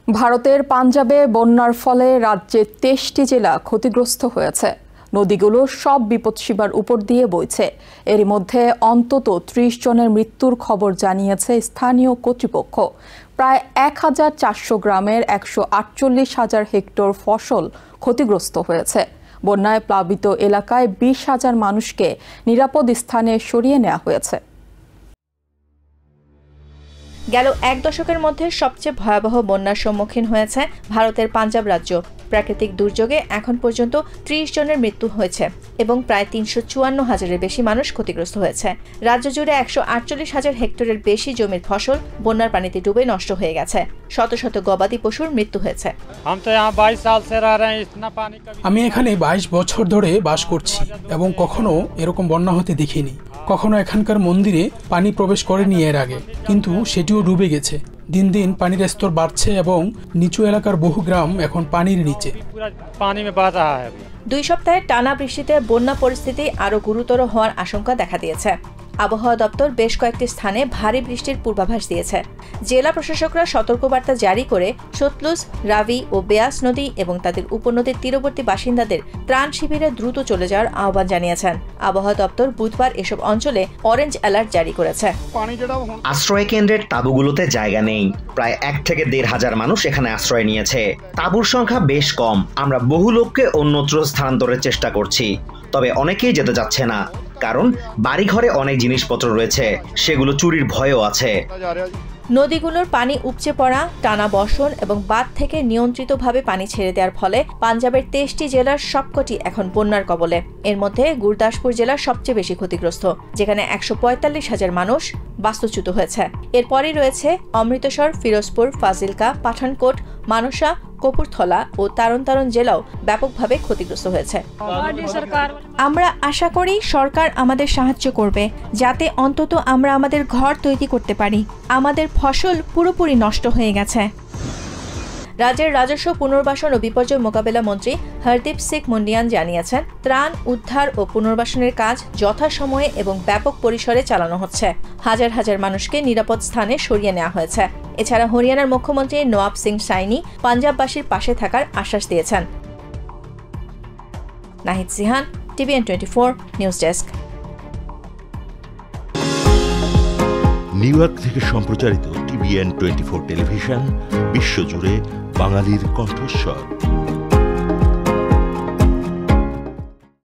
ভারতের পাঞ্জাবে বন্যার ফলে রাজ্যের ২৩টি জেলা ক্ষতিগ্রস্ত হয়েছে। নদীগুলো সব বিপদসীমার উপর দিয়ে বইছে। এর মধ্যে অন্তত ৩০ জনের মৃত্যুর খবর জানিয়েছে স্থানীয় কর্তৃপক্ষ। প্রায় ১,৪০০ গ্রামের ১৪৮,০০০ হেক্টর ফসল ক্ষতিগ্রস্ত হয়েছে। বন্যায় প্লাবিত এলাকায় ২০,০০০ মানুষকে নিরাপদ স্থানে সরিয়ে নেওয়া হয়েছে। গেল এক দশকের মধ্যে সবচেয়ে ভয়াবহ বন্যার সম্মুখীন হয়েছে ভারতের পাঞ্জাব রাজ্য। প্রাকৃতিক দুর্যোগে এখন পর্যন্ত ৩০ জনের মৃত্যু হয়েছে এবং প্রায় ৩৫৪,০০০-এর বেশি মানুষ ক্ষতিগ্রস্ত হয়েছে। রাজ্য জুড়ে ১৪৮,০০০ হেক্টরের বেশি জমির ফসল বন্যার পানিতে ডুবে নষ্ট হয়ে গেছে। শত শত গবাদি পশুর মৃত্যু হয়েছে। আমি এখানে ২২ বছর ধরে বাস করছি এবং কখনো এরকম বন্যা হতে দেখিনি। কখনো এখানকার মন্দিরে পানি প্রবেশ করেনি এর আগে, কিন্তু সেটিও ডুবে গেছে। দিন দিন পানির স্তর বাড়ছে এবং নিচু এলাকার বহু গ্রাম এখন পানির নিচে। ২ সপ্তাহের টানা বৃষ্টিতে বন্যা পরিস্থিতি আরও গুরুতর হওয়ার আশঙ্কা দেখা দিয়েছে। আবহাওয়া দপ্তর বেশ কয়েকটি স্থানে ভারী বৃষ্টির পূর্বাভাস দিয়েছে। জেলা প্রশাসকরা সতর্কবার্তা জারি করে সতলুজ, রাভি ও বেয়াস নদী এবং তাদের উপনদীর তীরবর্তী বাসিন্দাদের ত্রাণ শিবিরে দ্রুত চলে যাওয়ার আহ্বান জানিয়েছেন। আবহাওয়া দপ্তর বুধবার এসব অঞ্চলে অরেঞ্জ অ্যালার্ট জারি করেছে। আশ্রয় কেন্দ্রের তাঁবুগুলোতে জায়গা নেই। প্রায় ১ থেকে ১,৫০০ মানুষ এখানে আশ্রয় নিয়েছে। তাঁবুর সংখ্যা বেশ কম। আমরা বহু লোককে অন্যত্র স্থানান্তরের চেষ্টা করছি, তবে অনেকেই যেতে যাচ্ছে না, কারণ বাড়িঘরে অনেক জিনিসপত্র রয়েছে, সেগুলো চুরির ভয়ও আছে। নদীগুলোর পানি উপচে পড়া, টানা বর্ষণ এবং বাঁধ থেকে নিয়ন্ত্রিতভাবে পানি ছেড়ে দেওয়ার ফলে পাঞ্জাবের ২৩টি জেলার সবকটি এখন বন্যার কবলে। এর মধ্যে গুরদাসপুর জেলা সবচেয়ে বেশি ক্ষতিগ্রস্ত, যেখানে ১৪৫,০০০ মানুষ বাস্তুচ্যুত হয়েছে। এরপরই রয়েছে অমৃতসর, ফিরোজপুর, ফাজিলকা, পাঠানকোট, মানসা, কপুরথলা ও তারন তারন জেলাও ব্যাপকভাবে ক্ষতিগ্রস্ত হয়েছে। আমরা আশা করি সরকার আমাদের সাহায্য করবে, যাতে অন্তত আমরা আমাদের ঘর তৈরি করতে পারি। আমাদের ফসল পুরোপুরি নষ্ট হয়ে গেছে। রাজ্যের রাজস্ব, পুনর্বাসন ও বিপর্যয় মোকাবেলা মন্ত্রী হরদীপ সিং মুন্ডিয়ান জানিয়েছেন, ত্রাণ, উদ্ধার ও পুনর্বাসনের কাজ যথাসময়ে এবং ব্যাপক পরিসরে চালানো হচ্ছে। হাজার হাজার মানুষকে নিরাপদ স্থানে সরিয়ে নেওয়া হয়েছে। এছাড়া হরিয়ানার মুখ্যমন্ত্রী নওয়াব সিং সাইনি পাঞ্জাববাসীর পাশে থাকার আশ্বাস দিয়েছেন। Nahid Sihan, TVN24 news desk. New York থেকে সম্প্রচারিত TVN24 টেলিভিশন বিশ্বজুড়ে বাঙালির কণ্ঠস্বর।